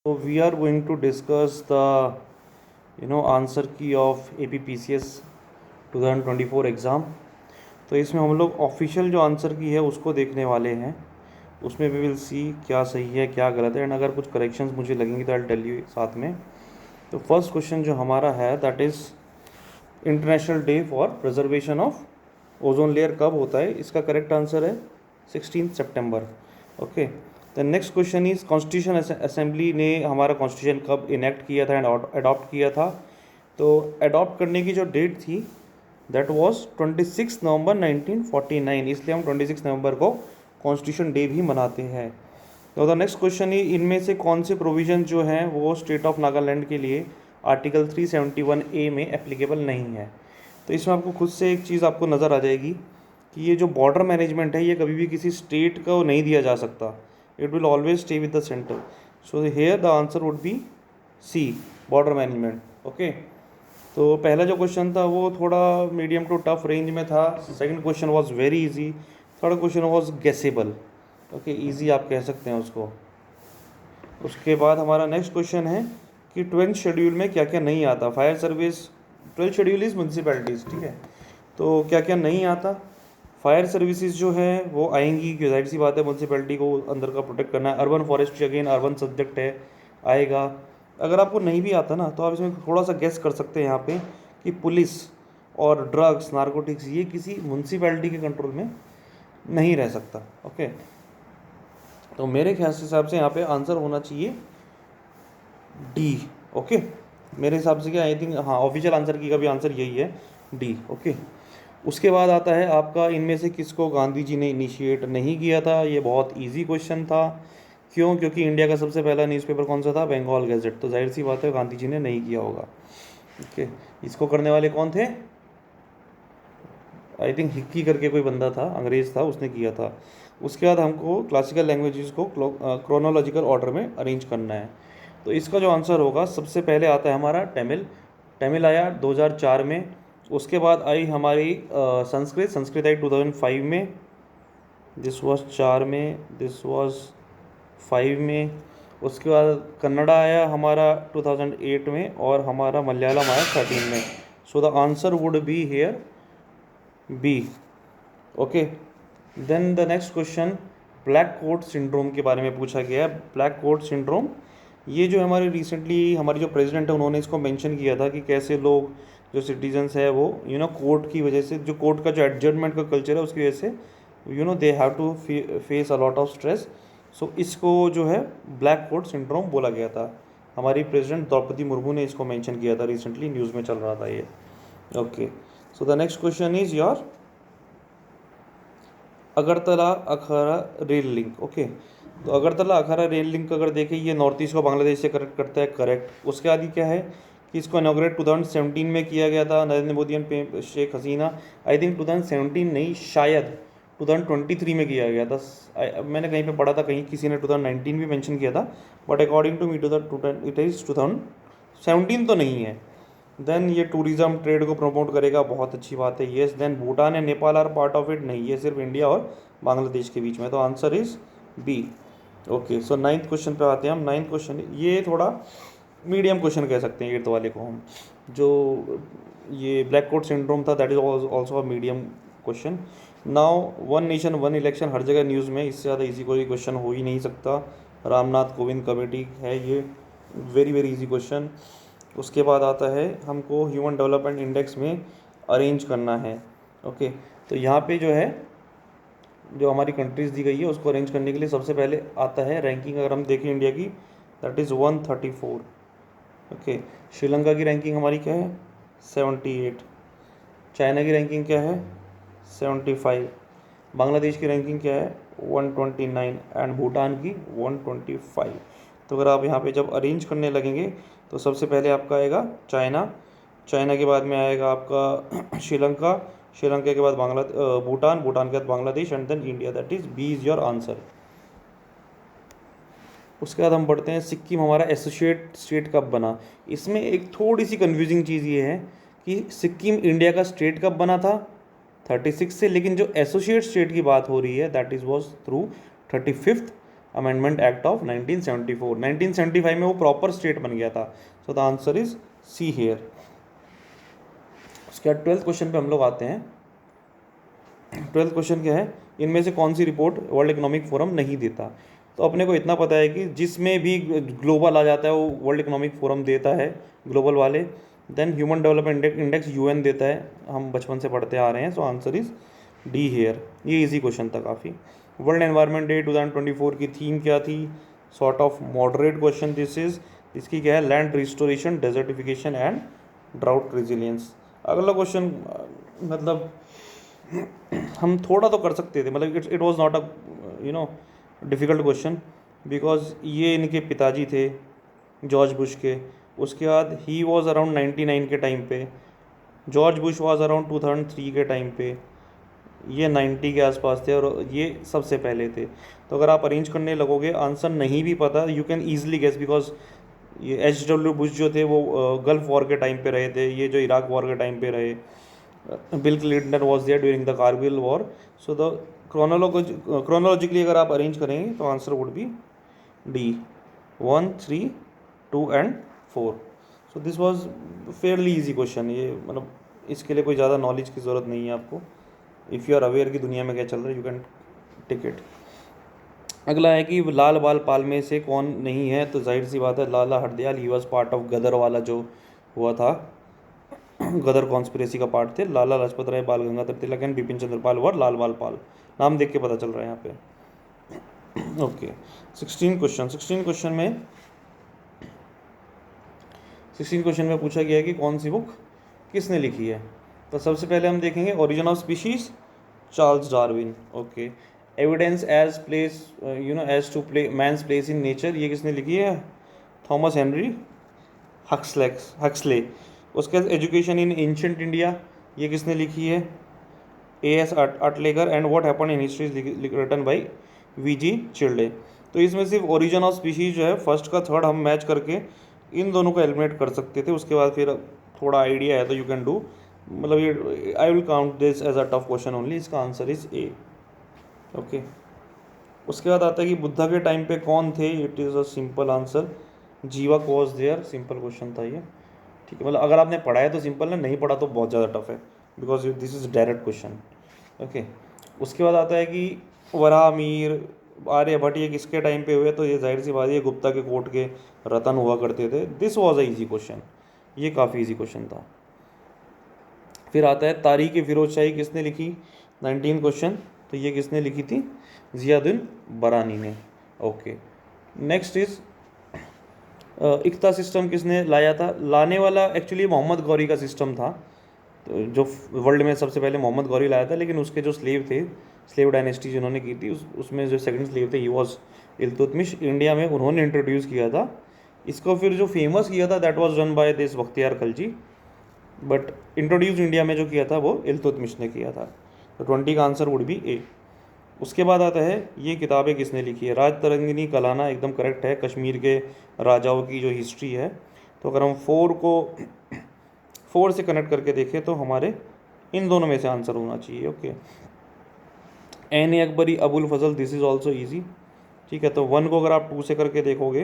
So we are going to discuss the answer की of APPCS 2024 exam. तो इसमें हम लोग ऑफिशियल जो आंसर की है उसको देखने वाले हैं। उसमें वी विल सी क्या सही है क्या गलत है, एंड अगर कुछ करेक्शंस मुझे लगेंगे तो आई टेल यू साथ में। तो फर्स्ट क्वेश्चन जो हमारा है that is international day for preservation of ozone layer कब होता है? इसका करेक्ट आंसर है 16 सितंबर। Okay, the next question is constitution assembly ने हमारा कॉन्स्टिट्यूशन कब इनेक्ट किया था एंड अडॉप्ट किया था? तो अडॉप्ट करने की जो डेट थी दैट वाज 26 नवंबर 1949, इसलिए हम 26 नवंबर को कॉन्स्टिट्यूशन डे भी मनाते हैं। तो द नेक्स्ट क्वेश्चन ही इनमें से कौन से प्रोविज़न जो हैं वो स्टेट ऑफ नागालैंड के लिए आर्टिकल 371A में एप्लीकेबल नहीं है? तो इसमें आपको खुद से एक चीज़ आपको नज़र आ जाएगी कि ये जो बॉर्डर मैनेजमेंट है ये कभी भी किसी स्टेट को नहीं दिया जा सकता, it will always stay with the centre. So here the answer would be C, border management. Okay, तो पहला जो क्वेश्चन था वो थोड़ा मीडियम टू टफ रेंज में था। Second question was very easy, third question was guessable. Okay, easy आप कह सकते हैं उसको। उसके बाद हमारा नेक्स्ट क्वेश्चन है कि 12th शेड्यूल में क्या क्या नहीं आता? Fire service 12th schedule is municipalities, ठीक है। तो क्या क्या नहीं आता? फायर सर्विसेज जो है वो आएंगी, कि जाहिर सी बात है म्यूनसिपैलिटी को अंदर का प्रोटेक्ट करना है। Urban forestry again urban subject है, आएगा। अगर आपको नहीं भी आता ना तो आप इसमें थोड़ा सा गेस कर सकते हैं यहाँ पे कि पुलिस और ड्रग्स नारकोटिक्स ये किसी म्यूनसिपैलिटी के कंट्रोल में नहीं रह सकता। ओके, तो मेरे ख्याल से हिसाब से यहाँ पे आंसर होना चाहिए डी। ओके, मेरे हिसाब से क्या, आई थिंक हाँ ऑफिशियल आंसर की का भी आंसर यही है, डी। ओके, उसके बाद आता है आपका इनमें से किसको गांधी जी ने इनिशिएट नहीं किया था? ये बहुत इजी क्वेश्चन था। क्यों? क्योंकि इंडिया का सबसे पहला न्यूज़पेपर कौन सा था? बंगाल गैजेट। तो जाहिर सी बात है गांधी जी ने नहीं किया होगा। ओके, इसको करने वाले कौन थे? आई थिंक हिक्की करके कोई बंदा था, अंग्रेज़ था, उसने किया था। उसके बाद हमको क्लासिकल लैंग्वेजेस को क्रोनोलॉजिकल ऑर्डर में अरेंज करना है। तो इसका जो आंसर होगा सबसे पहले आता है हमारा तमिल। तमिल आया 2004 में। उसके बाद आई हमारी संस्कृत। संस्कृत आई 2005 में। दिस वाज 4 में, दिस वाज 5 में। उसके बाद कन्नड़ा आया हमारा 2008 में, और हमारा मलयालम आया 13 में। So the answer would be here B. Okay, then the next question black coat syndrome के बारे में पूछा गया है। ब्लैक कोट सिंड्रोम ये जो हमारे रिसेंटली हमारी जो प्रेसिडेंट है उन्होंने इसको मेंशन किया था कि कैसे लोग जो सिटीजन्स है वो कोर्ट की वजह से, जो कोर्ट का जो एडजमेंट का कल्चर है उसकी वजह से they have to face a lot of stress. So इसको जो है ब्लैक कोट सिंड्रोम बोला गया था। हमारी प्रेसिडेंट द्रौपदी मुर्मू ने इसको मेंशन किया था, रिसेंटली न्यूज़ में चल रहा था ये। Okay, so the next question is your Agartala Akhara rail link. Okay, तो अगरतला अखाड़ा रेल लिंक अगर देखें ये नॉर्थ ईस्ट को बांग्लादेश से कनेक्ट करता है, करेक्ट। उसके आगे क्या है कि इसको इनॉग्रेट 2017 में किया गया था Narendra Modi and Sheikh Hasina. I think 2017 नहीं, शायद 2023 में किया गया था। मैंने कहीं पे पढ़ा था, कहीं किसी ने 2019 भी मेंशन किया था, but according to me it is 2017 तो नहीं है। देन ये टूरिज़्म ट्रेड को प्रमोट करेगा, बहुत अच्छी बात है, yes. Then Bhutan and Nepal are part of it, नहीं, ये सिर्फ इंडिया और बांग्लादेश के बीच में, तो answer is B. Okay, so 9th question पे आते हैं हम। 9th क्वेश्चन ये थोड़ा मीडियम क्वेश्चन कह सकते हैं, 8th वाले को हम। जो ये ब्लैक कोट सिंड्रोम था that is also a medium question. Now one nation one election हर जगह न्यूज़ में, इससे ज़्यादा इजी कोई क्वेश्चन हो ही नहीं सकता। रामनाथ कोविंद कमेटी है ये, वेरी वेरी इजी क्वेश्चन। उसके बाद आता है हमको ह्यूमन डेवलपमेंट इंडेक्स में अरेंज करना है। ओके, तो यहाँ पे जो है जो हमारी कंट्रीज़ दी गई है उसको अरेंज करने के लिए सबसे पहले आता है रैंकिंग। अगर हम देखें इंडिया की दैट इज़ 134। ओके, श्रीलंका की रैंकिंग हमारी क्या है? 78। चाइना की रैंकिंग क्या है? 75। बांग्लादेश की रैंकिंग क्या है? 129 एंड भूटान की 125। तो अगर आप यहाँ पे जब अरेंज करने लगेंगे तो सबसे पहले आपका आएगा चाइना, चाइना के बाद में आएगा आपका श्रीलंका, श्रीलंका के बाद भूटान, भूटान के बाद Bangladesh, and then India. That is B is your answer. उसके बाद हम बढ़ते हैं सिक्किम हमारा एसोसिएट स्टेट कब बना। इसमें एक थोड़ी सी कन्फ्यूजिंग चीज़ ये है कि सिक्किम इंडिया का स्टेट कब बना था? 36 से, लेकिन जो एसोसिएट स्टेट की बात हो रही है that is was through 35th amendment act of 1974। 1975 में वो प्रॉपर स्टेट बन गया था। So the answer is C here. उसके बाद 12th क्वेश्चन पे हम लोग आते हैं। 12th क्वेश्चन क्या है, इनमें से कौन सी रिपोर्ट वर्ल्ड इकोनॉमिक फोरम नहीं देता। तो अपने को इतना पता है कि जिसमें भी ग्लोबल आ जाता है वो वर्ल्ड इकोनॉमिक फोरम देता है, ग्लोबल वाले। Then human development index UN देता है, हम बचपन से पढ़ते आ रहे हैं। So answer is D here. ये इजी क्वेश्चन था काफ़ी। वर्ल्ड एनवायरनमेंट डे 2024 की थीम क्या थी, sort of moderate question this is. इसकी क्या है, land restoration, desertification and drought resilience. अगला क्वेश्चन मतलब हम थोड़ा तो कर सकते थे, मतलब it was not a difficult question, because ये इनके पिताजी थे जॉर्ज बुश के। उसके बाद ही वॉज अराउंड 99 के टाइम पे, जॉर्ज बुश वॉज अराउंड 2003 के टाइम पे, ये 90 के आसपास थे और ये सबसे पहले थे। तो अगर आप अरेंज करने लगोगे, आंसर नहीं भी पता, you can easily guess, because ये एच.डब्ल्यू. बुश जो थे वो गल्फ वॉर के टाइम पे रहे थे, ये जो इराक वॉर के टाइम पे रहे, Bill Clinton was there during the Kargil war. So the chronologically अगर आप अरेंज करेंगे तो answer would be D 1, 3, 2 and 4। So this was fairly easy question. ये मतलब इसके लिए कोई ज़्यादा नॉलेज की ज़रूरत नहीं है आपको। इफ़ यू आर अवेयर कि दुनिया में क्या चल रहा है, यू कैन टेक इट। अगला है कि लाल बाल पाल में से कौन नहीं है। तो जाहिर सी बात है Lala Hardayal, he was part of Ghadar वाला जो हुआ था, गदर कॉन्स्पिरेसी का पार्ट थे। लाला लाजपत राय, बाल गंगाधर तिलक एंड बिपिन चंद्र पाल और लाल बाल पाल। नाम देख के पता चल रहा है यहाँ पे। ओके, 16 क्वेश्चन में पूछा गया है कि कौन सी बुक किसने लिखी है। तो सबसे पहले हम देखेंगे origin of species, Charles Darwin. Okay, evidence as place as to play man's place in nature, ये किसने लिखी है, थॉमस हेनरी हक्सले। उसके बाद एजुकेशन इन एंशिएंट इंडिया, ये किसने लिखी है, A.S. Altekar. And what happened in history is written by V.G. Childe. तो इसमें सिर्फ ओरिजिन ऑफ स्पीशीज जो है फर्स्ट का थर्ड हम मैच करके इन दोनों को एलिमिनेट कर सकते थे। उसके बाद फिर थोड़ा आइडिया है तो यू कैन डू, मतलब ये I will count this as a tough question only. इसका आंसर इज ए। ओके, उसके बाद आता है कि बुद्धा के टाइम पे कौन थे। It is a simple answer, जीवा वॉज देयर। सिंपल क्वेश्चन था ये, ठीक है। मतलब अगर आपने पढ़ा है तो सिंपल है, नहीं पढ़ा तो बहुत ज़्यादा टफ है, because this is direct question. Okay, उसके बाद आता है कि वराह मीर आर्यभट्ट ये किसके टाइम पे हुए। तो ये जाहिर सी बात है गुप्ता के कोर्ट के रतन हुआ करते थे। This was a easy question, ये काफ़ी इजी क्वेश्चन था। फिर आता है तारीख फिरोज शाही किसने लिखी, 19 क्वेश्चन। तो ये किसने लिखी थी, जियाउद्दीन बरानी ने। ओके, नेक्स्ट इज इक्ता सिस्टम किसने लाया था। लाने वाला एक्चुअली मोहम्मद गौरी का सिस्टम था, तो जो वर्ल्ड में सबसे पहले मोहम्मद गौरी लाया था। लेकिन उसके जो स्लेव थे, स्लेव डायनेस्टी जिन्होंने की थी, उसमें जो सेकंड स्लेव थे ही वॉज इल्तुतमिश, इंडिया में उन्होंने इंट्रोड्यूस किया था इसको। फिर जो फेमस किया था that was done by this Bakhtiyar Khalji, but introduce India में जो किया था वो इल्तुतमिश ने किया था। तो 20 का आंसर वुड बी ए। उसके बाद आता है ये किताबें किसने लिखी है। राज तरंगिनी कलाना एकदम करेक्ट है, कश्मीर के राजाओं की जो हिस्ट्री है। तो अगर हम 4 से कनेक्ट करके देखें तो हमारे इन दोनों में से आंसर होना चाहिए। Okay, Ain Akbari Abul Fazal, this is also easy, ठीक है। तो 1 को अगर आप 2 से करके देखोगे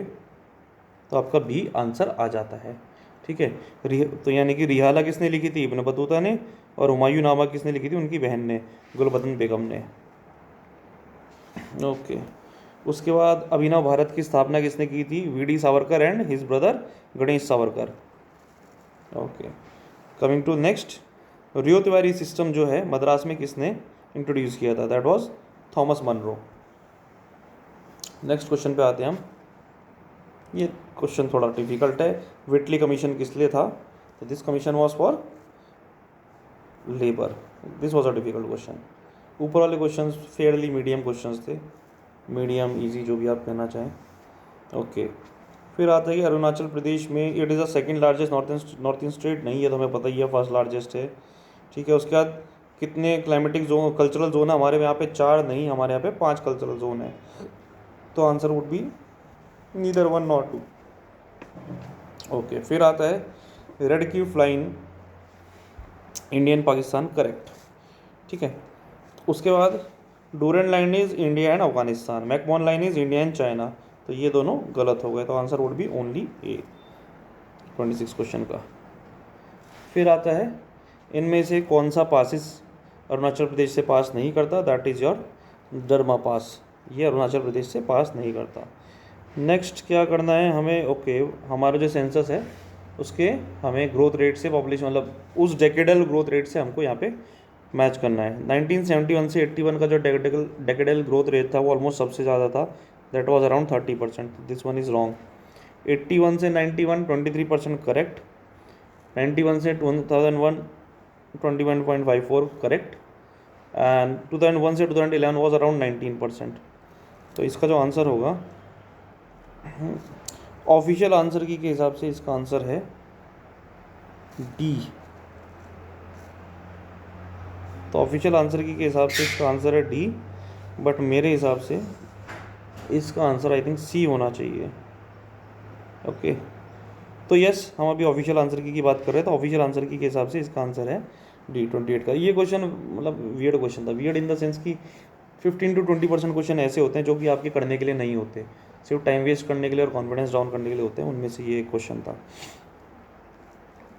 तो आपका बी आंसर आ जाता है, ठीक है। तो यानी कि रिहाला किसने लिखी थी, इब्न बतूता ने। और हुमायूं नामा किसने लिखी थी, उनकी बहन ने, गुलबदन बेगम ने। ओके, उसके बाद अभिनव भारत की स्थापना किसने की थी, V D. Savarkar and his brother Ganesh Savarkar. Okay, coming to next, ryotwari system जो है मद्रास में किसने इंट्रोड्यूस किया था, that was Thomas Munro. Next question पे आते हैं हम। ये क्वेश्चन थोड़ा डिफिकल्ट है। विटली कमीशन किस लिए था, तो this commission was for labour. This was a difficult question. ऊपर वाले क्वेश्चन फेयरली मीडियम क्वेश्चंस थे, मीडियम इजी जो भी आप कहना चाहें। ओके, फिर आता है कि अरुणाचल प्रदेश में it is the second largest north east state, नहीं है तो हमें पता ही है फर्स्ट लार्जेस्ट है, ठीक है। उसके बाद कितने क्लाइमेटिक जोन, कल्चरल जोन है हमारे यहाँ पे, 4 नहीं, हमारे यहाँ पे 5 कल्चरल जोन है। तो answer would B neither 1 not 2। Okay, फिर आता है red Q फ्लाइन Indian Pakistan, correct, ठीक है। उसके बाद Durand line is India and Afghanistan, McMahon line is India and China. तो ये दोनों गलत हो गए, तो answer would B only A 26 question का। फिर आता है इनमें से कौन सा पासिस अरुणाचल प्रदेश से पास नहीं करता, दैट इज़ योर डरमा पास, ये अरुणाचल प्रदेश से पास नहीं करता। नेक्स्ट क्या करना है हमें, ओके हमारा जो सेंसस है उसके हमें ग्रोथ रेट से पॉपुलेशन मतलब उस डेकेडल ग्रोथ रेट से हमको यहाँ पे मैच करना है। 1971 से 81 का जो डेकेडल ग्रोथ रेट था वो ऑलमोस्ट सबसे ज़्यादा था, that was around 30%, this one is wrong. 81 से 91 23% करेक्ट, 91 से 2001 21.54 करेक्ट, एंड 2001 से 2011 वाज अराउंड 19%। तो इसका जो आंसर होगा ऑफिशियल आंसर की के हिसाब से इसका आंसर है डी। तो ऑफिशियल आंसर की के हिसाब से इसका आंसर है डी, बट मेरे हिसाब से इसका आंसर आई थिंक सी होना चाहिए। ओके तो यस हम अभी ऑफिशियल आंसर की बात कर रहे हैं, तो ऑफिशियल आंसर की के हिसाब से इसका आंसर है डी 28 का। ये क्वेश्चन मतलब वियर्ड क्वेश्चन था, वियर्ड इन द सेंस कि 15 to 20% क्वेश्चन ऐसे होते हैं जो कि आपके करने के लिए नहीं होते, सिर्फ टाइम वेस्ट करने के लिए और कॉन्फिडेंस डाउन करने के लिए होते हैं, उनमें से ये एक क्वेश्चन था।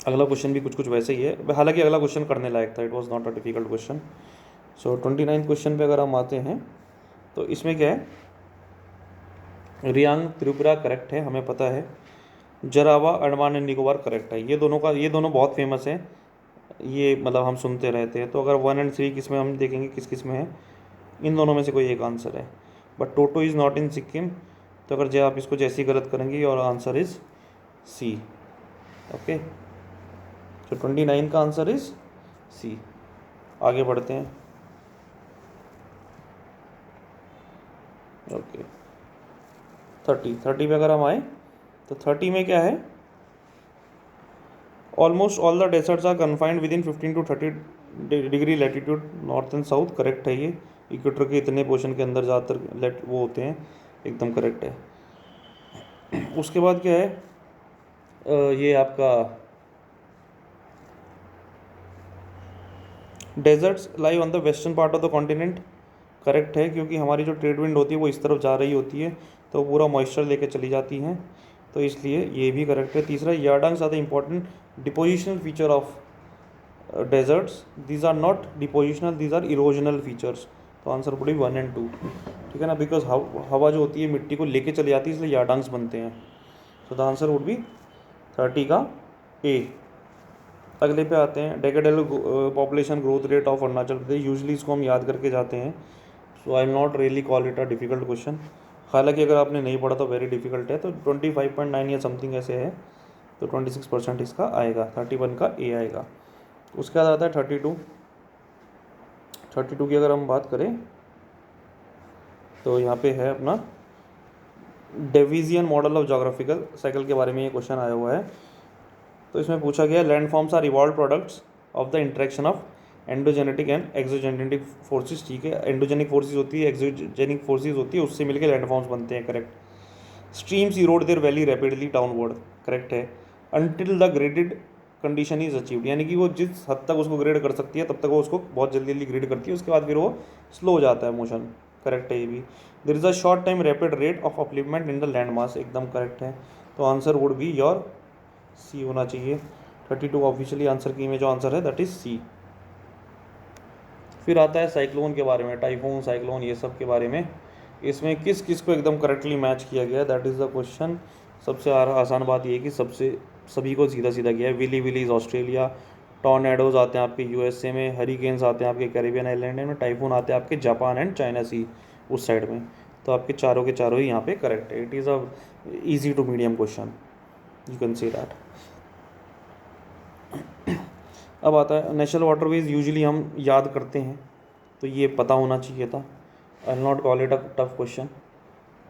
अगला क्वेश्चन भी कुछ कुछ वैसे ही है, हालांकि अगला क्वेश्चन करने लायक था, it was not a difficult question. So 29 question पे अगर हम आते हैं तो इसमें क्या है, रियांग त्रिपुरा करेक्ट है, हमें पता है। जरावा अंडमान एंड निकोबार करेक्ट है, ये दोनों बहुत फेमस है, ये मतलब हम सुनते रहते हैं। तो अगर 1 और 3 किस में हम देखेंगे किस किस में है, इन दोनों में से कोई एक आंसर है। But toto is not in Sikkim, तो अगर आप इसको जैसे ही गलत करेंगे और आंसर इज सी। ओके तो 29 का आंसर इज सी। आगे बढ़ते हैं। ओके 30 पे अगर हम आए तो 30 में क्या है, almost all the deserts are confined with in 15 to 30 degree latitude north and south, correct है ये। इक्वेटर के इतने पोर्शन के अंदर ज़्यादातर वो होते हैं, एकदम करेक्ट है। उसके बाद क्या है, ये आपका deserts lie on the western part of the continent, correct है, क्योंकि हमारी जो ट्रेड विंड होती है वो इस तरफ जा रही होती है, तो पूरा मॉइस्चर लेके चली जाती हैं, तो इसलिए ये भी करेक्ट है। तीसरा, yardangs are the important depositional feature of deserts, these are not depositional, these are erosional features. तो आंसर पड़ी 1 और 2, ठीक है ना, बिकॉज हवा जो होती है मिट्टी को लेके चली जाती है, इसलिए यार्डंग्स बनते हैं। So the answer would be 30 का ए। अगले पे आते हैं, decadal population growth rate of Arunachal Pradesh, usually इसको हम याद करके जाते हैं, so I will not really call it a difficult question. हालांकि अगर आपने नहीं पढ़ा तो वेरी डिफिकल्ट है, तो 25.9 या समथिंग ऐसे है, तो 26% इसका आएगा, 31 का ए आएगा। उसके बाद आता है 32 की अगर हम बात करें तो यहाँ पे है अपना डेविजियन मॉडल ऑफ जोग्राफिकल साइकिल के बारे में ये क्वेश्चन आया हुआ है। तो इसमें पूछा गया, landforms are evolve products of the interaction of endogenetic and exogenetic forces, ठीक है, एंडोजेनिक फोर्सेस होती है, एक्सोजेनिक फोर्सेस होती है, उससे मिलकर लैंडफॉर्म्स बनते हैं, correct. Streams erode their valley rapidly downward, correct है। Until the graded condition is achieved, यानी कि वो जिस हद तक उसको ग्रेड कर सकती है तब तक वो उसको बहुत जल्दी जल्दी ग्रेड करती है, उसके बाद फिर वो स्लो हो जाता है मोशन, करेक्ट है ये भी। There is a short time rapid rate of upliftment in the land mass, एकदम करेक्ट है। तो answer would be your C होना चाहिए। 32 ऑफिशियली आंसर की में जो आंसर है दैट इज सी। फिर आता है साइक्लोन के बारे में, टाइफून, साइक्लोन, ये सब के बारे में, इसमें किस किस को एकदम करेक्टली मैच किया गया, दैट इज़ द क्वेश्चन। सबसे आसान बात ये है कि सभी को सीधा सीधा किया है। विली विलीज ऑस्ट्रेलिया, टॉर्नेडोज आते हैं आपके यूएसए में, हरिकेन्स आते हैं आपके कैरिबियन आइलैंड में, टाइफून आते हैं आपके जापान एंड चाइना सी उस साइड में। तो आपके चारों के चारों ही यहाँ पे करेक्ट है। It is a easy to medium question, you can see that. अब आता है नेशनल वाटरवेज, यूजुअली हम याद करते हैं, तो ये पता होना चाहिए था। I will not call it a tough question,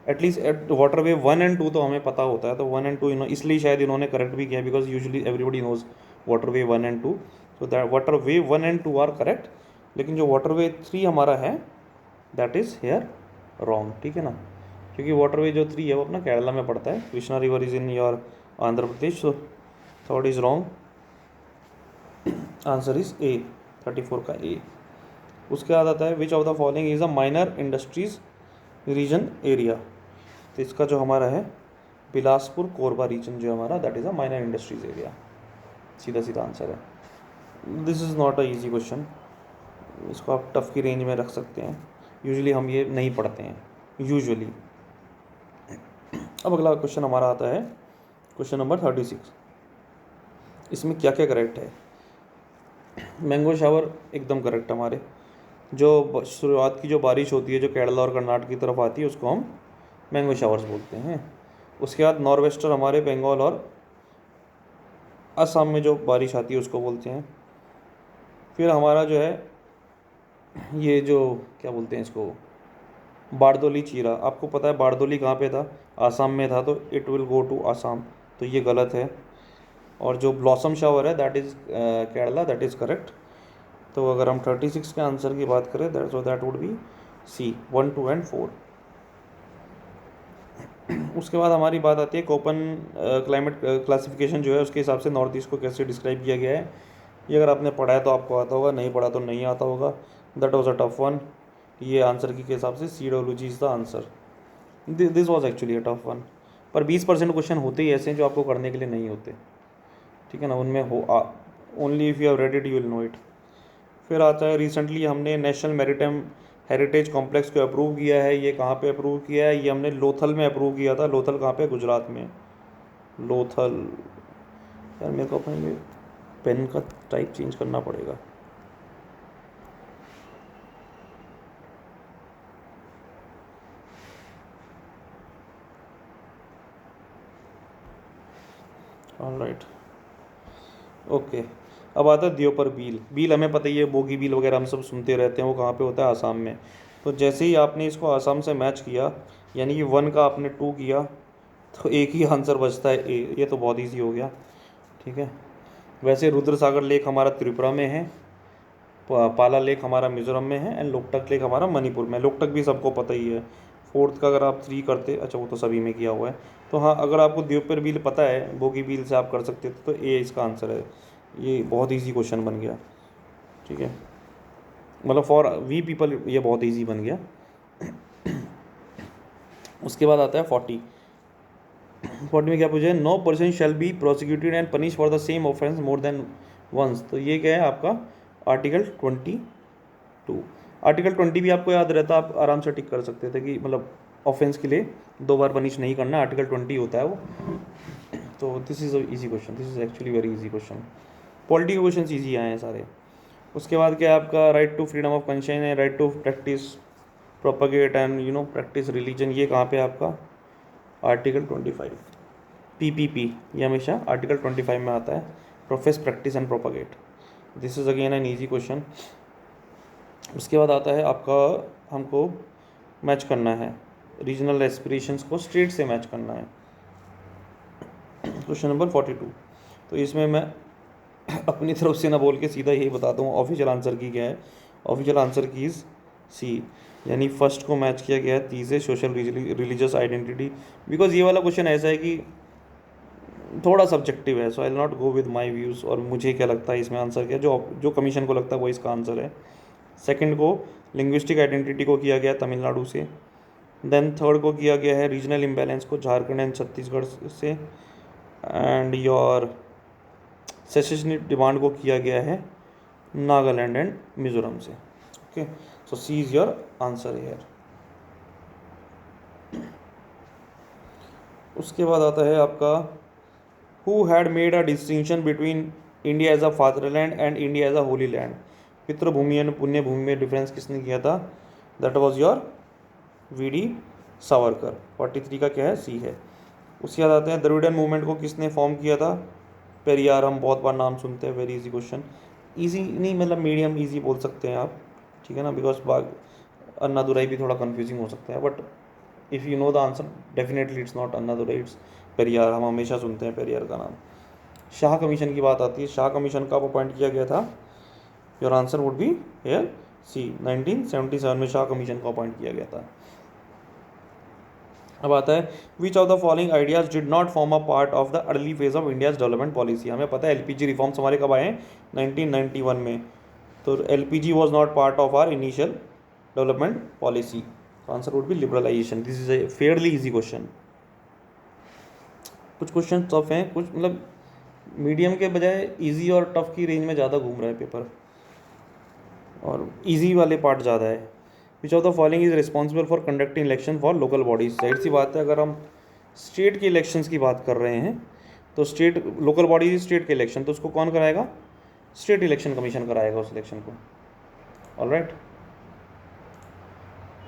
at least at waterway 1 और 2 तो हमें पता होता है, तो 1 और 2 इसलिए शायद इन्होंने करेक्ट भी किया, because usually everybody knows waterway 1 और 2, सो दैट वाटरवे 1 और 2 आर करेक्ट। लेकिन जो वाटरवे 3 हमारा है दैट इज़ हेयर रॉन्ग, ठीक है ना, क्योंकि वाटरवे जो 3 है वो अपना केरला में पड़ता है, Krishna river is in your Andhra Pradesh, so third is wrong, answer is A, 34 का ए। उसके बाद आता है which of the following is a minor industries region area. तो इसका जो हमारा है बिलासपुर कोरबा रीजन जो हमारा that is a minor industries area, सीधा सीधा आंसर है। This is not a easy question, इसको आप टफ की रेंज में रख सकते हैं, यूजुअली हम ये नहीं पढ़ते हैं यूजुअली। अब अगला क्वेश्चन हमारा आता है क्वेश्चन नंबर 36। इसमें क्या क्या करेक्ट है? मैंगो शावर एकदम करेक्ट हमारे। जो शुरुआत की जो बारिश होती है जो केरला और कर्नाटक की तरफ आती है उसको हम मैंगो शावर्स बोलते हैं। उसके बाद नॉर्वेस्टर हमारे बंगाल और असम में जो बारिश आती है उसको बोलते हैं। फिर हमारा जो है ये जो क्या बोलते हैं इसको, बारदोली चीरा। आपको पता है बारदोली कहाँ पे था? आसाम में था, तो it will go to Assam, तो ये गलत है। और जो ब्लॉसम शावर है that is Kerala, that is correct. तो अगर हम 36 के आंसर की बात करें that would be C 1, 2 and 4। उसके बाद हमारी बात आती है कोपन क्लाइमेट क्लासिफिकेशन जो है उसके हिसाब से नॉर्थ ईस्ट को कैसे डिस्क्राइब किया गया है। ये अगर आपने पढ़ा है तो आपको आता होगा, नहीं पढ़ा तो नहीं आता होगा। That was a tough one. ये आंसर की के हिसाब से pedology is the answer. This was actually a tough one. पर 20% क्वेश्चन होते ही ऐसे हैं जो आपको करने के लिए नहीं होते, ठीक है ना, उनमें हो only if you have read it you will know it. फिर आता है रिसेंटली हमने नेशनल मैरीटाइम हेरिटेज कॉम्प्लेक्स को अप्रूव किया है। ये कहाँ पे अप्रूव किया है? ये हमने लोथल में अप्रूव किया था। लोथल कहाँ पे? गुजरात में। लोथल। यार मेरे को अपना ये पेन का टाइप चेंज करना पड़ेगा। Alright, okay. अब आता है द्योपर बील। बील हमें पता ही है, बोगी बील वगैरह हम सब सुनते रहते हैं, वो कहाँ पे होता है? आसाम में। तो जैसे ही आपने इसको आसाम से मैच किया, यानी कि 1 का आपने 2 किया, तो एक ही आंसर बचता है ए। ये तो बहुत ईजी हो गया, ठीक है। वैसे रुद्र सागर लेक हमारा त्रिपुरा में है, पाला लेक हमारा मिजोरम में है, एंड लोकटक लेक हमारा मणिपुर में। लोकटक भी सबको पता ही है। फोर्थ का अगर आप 3 करते, अच्छा वो तो सभी में किया हुआ है। तो हाँ, अगर आपको द्योपर बील पता है, बोगी बील से आप कर सकते थे, तो ए इसका आंसर है। ये बहुत ईजी क्वेश्चन बन गया, ठीक है, मतलब फॉर वी पीपल ये बहुत ईजी बन गया। उसके बाद आता है 40। 40 में क्या पूछा है? No person shall be prosecuted and punish for the same offence more than once. तो ये क्या है आपका? आर्टिकल 22। आर्टिकल 20 भी आपको याद रहता, आप आराम से टिक कर सकते थे कि मतलब ऑफेंस के लिए 2 बार पनिश नहीं करना, आर्टिकल 20 होता है वो। तो this is a easy question, this is actually very easy question. Polity के क्वेश्चन ईजी आए हैं सारे। उसके बाद क्या है आपका? Right to freedom of conscious है, right to practice propagate and practice religion. ये कहाँ पे आपका? आर्टिकल 25। पीपीपी ये हमेशा आर्टिकल 25 में आता है, profess practice and propagate. This is again an easy question. उसके बाद आता है आपका, हमको मैच करना है रीजनल एस्पिरेशंस को स्टेट से मैच करना है। Question number 42। तो इसमें मैं अपनी तरफ से ना बोल के सीधा यही बताता हूँ ऑफिशियल आंसर की क्या है। ऑफिशियल आंसर की इज़ सी, यानी फर्स्ट को मैच किया गया है 30 से, सोशल रिलीजियस आइडेंटिटी। बिकॉज ये वाला क्वेश्चन ऐसा है कि थोड़ा सब्जेक्टिव है, so I will not go with my views और मुझे क्या लगता है इसमें आंसर क्या, जो कमीशन को लगता है वो इसका आंसर है। सेकंड को लिंग्विस्टिक आइडेंटिटी को किया गया तमिलनाडु से। देन थर्ड को किया गया है रीजनल इम्बैलेंस को झारखंड एंड छत्तीसगढ़ से। एंड योर सेसेशनिस्ट डिमांड को किया गया है नागालैंड एंड मिजोरम से। Okay, so C is your answer here. उसके बाद आता है आपका who had made a distinction between India as a fatherland and India as a holy land. पितृभूमि एंड पुण्य भूमि में डिफरेंस किसने किया था? दैट वाज योर वी.डी. सावरकर। 43 का क्या है? सी है। उसके बाद आते हैं द्रविड़न मूवमेंट को किसने फॉर्म किया था? पेरियार। हम बहुत बार नाम सुनते हैं, वेरी इजी क्वेश्चन। इजी नहीं मतलब मीडियम इजी बोल सकते हैं आप, ठीक है ना, बिकॉज अन्नादुराई भी थोड़ा कंफ्यूजिंग हो सकता है, but if you know the answer definitely it's not Annadurai, it's Periyar. हम हमेशा सुनते हैं पेरियार का नाम। शाह कमीशन की बात आती है, शाह कमीशन कब अपॉइंट किया गया था? Your answer would be here C, 1977 में शाह कमीशन को अपॉइंट किया गया था। अब आता है which of the following ideas did not form a part of the early phase of India's development policy. हमें पता है एलपीजी रिफॉर्म्स हमारे कब आए हैं? 1991 में। तो LPG was not part of our initial development policy, answer would be liberalisation. This is a fairly easy question. कुछ क्वेश्चन टफ हैं, कुछ मतलब मीडियम के बजाय इजी और टफ की रेंज में ज़्यादा घूम रहा है पेपर, और इजी वाले पार्ट ज़्यादा है। Which of the following is responsible for conducting election for local bodies. जाहिर सी बात है, अगर हम स्टेट के इलेक्शंस की बात कर रहे हैं तो स्टेट लोकल बॉडीज स्टेट के इलेक्शन, तो उसको कौन कराएगा? स्टेट इलेक्शन कमीशन कराएगा उस इलेक्शन को। ऑलराइट,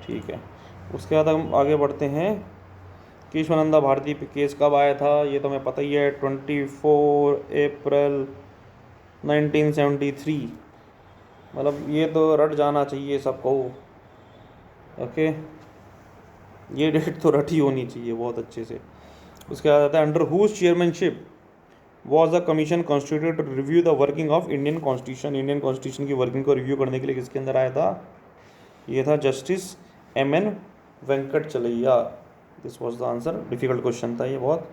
ठीक है। उसके बाद हम आगे बढ़ते हैं। केशवानंदा भारती केस कब आया था? ये तो हमें पता ही है, 24 अप्रैल 1973। मतलब ये तो रट जाना चाहिए सबको। ओके, ये डेट तो रटी होनी चाहिए बहुत अच्छे से। उसके बाद आता है under whose chairmanship was the commission constituted to review the working of Indian constitution. Indian constitution की वर्किंग को रिव्यू करने के लिए किसके अंदर आया था? ये था justice MN Venkatachaliah. This was the answer. Difficult question था ये बहुत।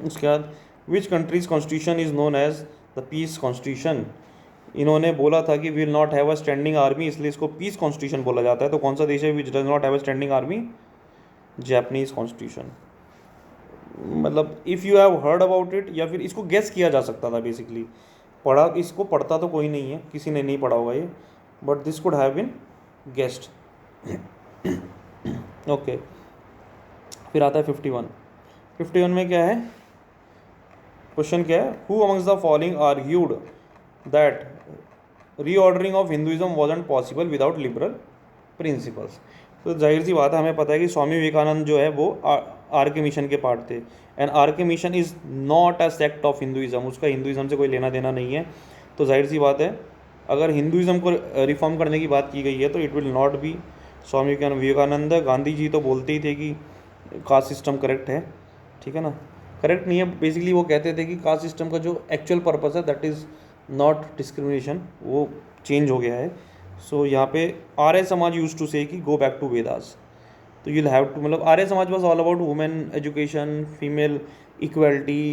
उसके बाद which country's constitution is known as the peace constitution. इन्होंने बोला था कि will not have a standing army, इसलिए इसको पीस कॉन्स्टिट्यूशन बोला जाता है। तो कौन सा देश है which does not have a standing army? Japanese constitution. मतलब if you have heard about it, या फिर इसको गेस किया जा सकता था बेसिकली। पढ़ा, इसको पढ़ता तो कोई नहीं है, किसी ने नहीं पढ़ा होगा ये, but this could have been guessed. Okay, फिर आता है 51 में क्या है क्वेश्चन? क्या है? Who amongst the following argued that reordering of Hinduism wasn't possible without liberal principles. तो जाहिर सी बात है, हमें पता है कि स्वामी विवेकानंद जो है वो आर के मिशन के पार्ट थे, and are K mission is not a sect of Hinduism, उसका हिंदुइज्म से कोई लेना देना नहीं है। तो जाहिर सी बात है, अगर हिंदुइज्म को रिफॉर्म करने की बात की गई है तो it will not be Swami Vivekananda. Gandhi ji तो बोलते ही थे कि कास्ट सिस्टम करेक्ट है, ठीक है ना? करेक्ट नहीं है, बेसिकली वो कहते थे कि कास्ट सिस्टम का जो एक्चुअल पर्पस है दैट इज़ नॉट डिस्क्रिमिनेशन, वो चेंज हो गया है। सो यहाँ पे आर्य समाज यूज टू से कि गो बैक टू वेदास। तो यूल हैव टू, मतलब Arya Samaj was all about women education, female equality,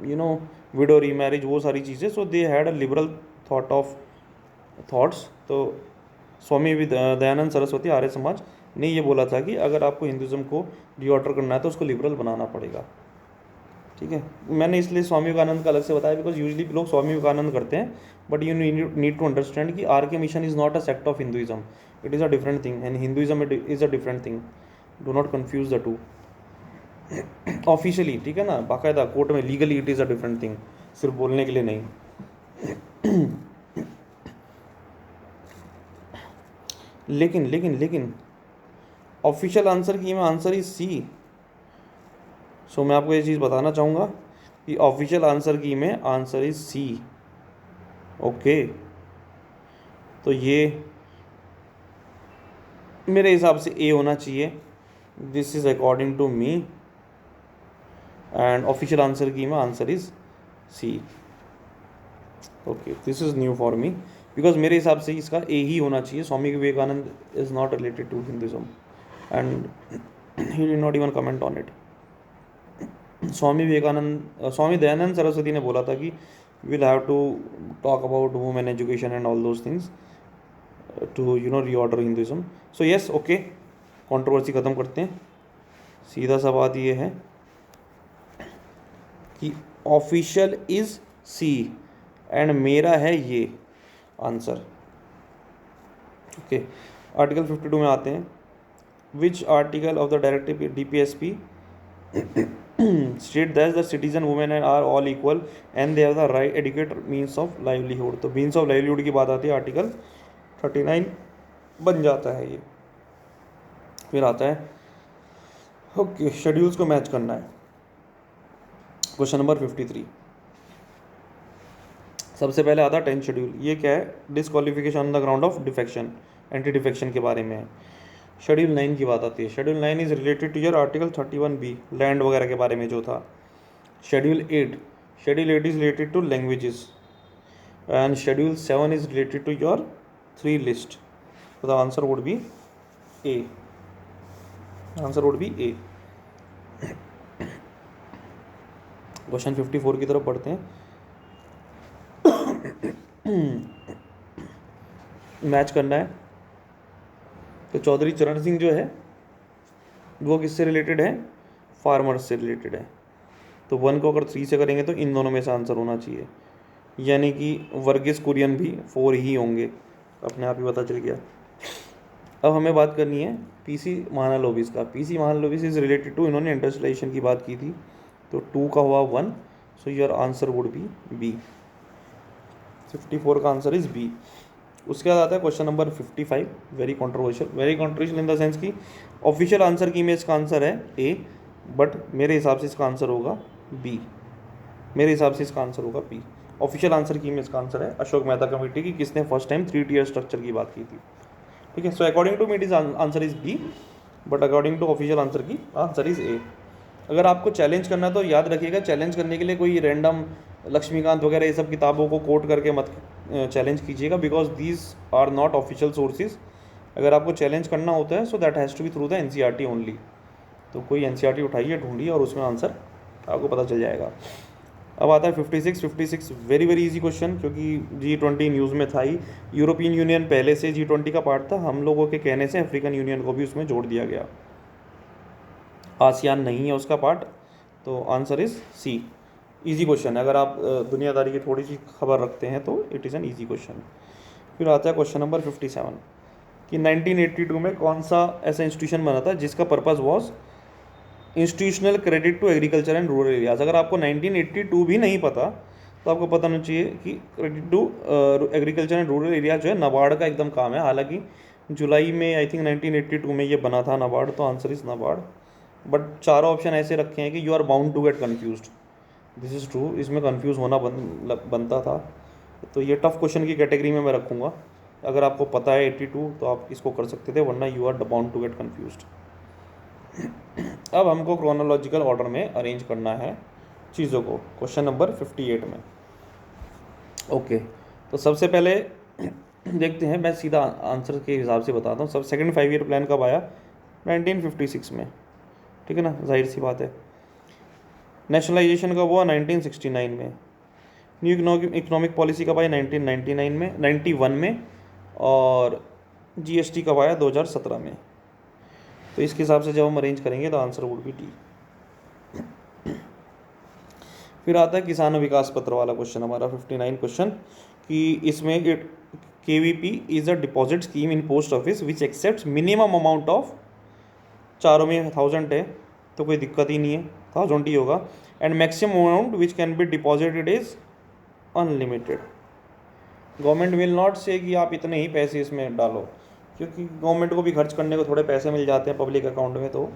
you know, widow remarriage, वो सारी चीज़ें। So they had a liberal thought of thoughts. तो स्वामी दयानंद सरस्वती आर्य समाज ने ये बोला था कि अगर आपको हिंदुज़म को रीऑर्डर करना है तो उसको लिबरल बनाना पड़ेगा, ठीक है। मैंने इसलिए स्वामी विवेकानंद का अलग से बताया बिकॉज यूजली लोग स्वामी विवेकानंद करते हैं, but you need to understand कि R K mission is not a sect of Hinduism, it is a different thing, and Hinduism is a different thing. Do not confuse the two. Officially, ठीक है ना, बाकायदा court में legally it is a different thing, सिर्फ बोलने के लिए नहीं। लेकिन लेकिन लेकिन ऑफिशियल आंसर की में आंसर इज सी। सो मैं आपको ये चीज़ बताना चाहूँगा कि ऑफिशियल आंसर की में आंसर इज सी। ओके, तो ये मेरे हिसाब से ए होना चाहिए। This is according to me, and official answer key में answer is C. Okay, this is new for me because मेरे हिसाब से इसका ए ही होना चाहिए। Swami Vivekananda is not related to Hinduism and he did not even comment on it. Swami Dayanand Saraswati ने बोला था कि will have to talk about women education and all those things to reorder Hinduism. So yes, okay, controversy ख़त्म करते हैं। सीधा सा बात ये है कि ऑफिशियल इज सी एंड मेरा है ये आंसर। ओके, आर्टिकल 52 में आते हैं। Which article of the directive DPSP state that the citizen women and are all equal and they have the right educate means of livelihood. तो means of livelihood की बात आती है, आर्टिकल 39 बन जाता है ये। फिर आता है ओके, शेड्यूल्स को मैच करना है। क्वेश्चन नंबर 53, सबसे पहले आता है 10th शेड्यूल। ये क्या है? Disqualification on the ground of defection, anti defection के बारे में है। शेड्यूल 9 की बात आती है। Schedule 9 is related to your article 31B, land वगैरह के बारे में जो था। Schedule 8 is related to languages, and schedule 7 is related to your 3 list. तो the answer would be A. Answer would be A. Question 54 की तरफ बढ़ते हैं। मैच करना है। तो चौधरी चरण सिंह जो है वो किससे रिलेटेड है, फार्मर्स से रिलेटेड है। तो 1 को अगर 3 से करेंगे तो इन दोनों में से आंसर होना चाहिए, यानी कि वर्गीस कुरियन भी 4 ही होंगे, अपने आप ही पता चल गया। अब हमें बात करनी है पीसी महालनोबिस का। PC Mahalanobis is related to, इन्होंने इंडस्ट्रियलाइजेशन की बात की थी, तो 2 का हुआ 1, so your answer would be B. 54 का आंसर इज बी। उसके बाद आता है question number 55, very controversial in the sense कि ऑफिशियल आंसर की में इसका आंसर है ए, बट मेरे हिसाब से इसका आंसर होगा बी। मेरे हिसाब से इसका आंसर होगा बी। ऑफिशियल आंसर की में इसका आंसर है अशोक मेहता कमेटी की, किसने फर्स्ट टाइम 3 टियर स्ट्रक्चर की बात की थी। ठीक है, so according to me is answer is B, but according to official answer key answer is A. अगर आपको चैलेंज करना है तो याद रखिएगा, चैलेंज करने के लिए कोई रैंडम लक्ष्मीकांत वगैरह ये सब किताबों को कोट करके मत चैलेंज कीजिएगा, because these are not official sources. अगर आपको चैलेंज करना होता है so that has to be through the NCERT only. तो कोई एनसीईआरटी उठाइए, ढूंढिए और उसमें आंसर आपको पता चल जाएगा। अब आता है 56 वेरी इजी क्वेश्चन, क्योंकि G20 न्यूज़ में था ही। यूरोपियन यूनियन पहले से G20 का पार्ट था, हम लोगों के कहने से अफ्रीकन यूनियन को भी उसमें जोड़ दिया गया। आसियान नहीं है उसका पार्ट, तो answer is C. Easy question है, अगर आप दुनियादारी की थोड़ी सी खबर रखते हैं तो it is an easy question. फिर आता है क्वेश्चन नंबर 57 कि 1982 में कौन सा ऐसा इंस्टीट्यूशन बना था जिसका purpose was institutional credit to agriculture and rural areas. अगर आपको 1982 भी नहीं पता तो आपको पता होना चाहिए कि credit to agriculture and rural area जो है नाबार्ड का एकदम काम है। हालांकि जुलाई में आई थिंक 1982 में ये बना था नाबार्ड, तो आंसर इज नाबार्ड। बट चारों ऑप्शन ऐसे रखे हैं कि you are bound to get confused, this is true, इसमें कन्फ्यूज़ होना बनता था। तो ये टफ क्वेश्चन की कैटेगरी में मैं रखूँगा। अगर आपको पता है 82 तो आप इसको कर सकते थे, वरना you are bound to get confused. अब हमको क्रोनोलॉजिकल ऑर्डर में अरेंज करना है चीज़ों को क्वेश्चन नंबर 58 में। ओके, तो सबसे पहले देखते हैं, मैं सीधा आंसर के हिसाब से बताता हूँ। सब सेकंड 5 ईयर प्लान कब आया, 1956 में, ठीक है ना, जाहिर सी बात है। नेशनलाइजेशन कब हुआ, 1969 में। न्यू इकोनॉमिक पॉलिसी कब आई, 1999 में, 91 में। और जीएसटी कब आया, 2017 में। तो इसके हिसाब से जब हम अरेंज करेंगे तो आंसर वुड बी डी। फिर आता है किसान विकास पत्र वाला क्वेश्चन हमारा 59 क्वेश्चन, कि इसमें KVP is a deposit scheme in post office which accept minimum amount of, चारों में 1000 है तो कोई दिक्कत ही नहीं है, 1000 ही होगा। And maximum amount which can be deposited is unlimited. Government will not से कि आप इतने ही पैसे इसमें डालो, क्योंकि गवर्नमेंट को भी खर्च करने को थोड़े पैसे मिल जाते हैं पब्लिक अकाउंट में, तो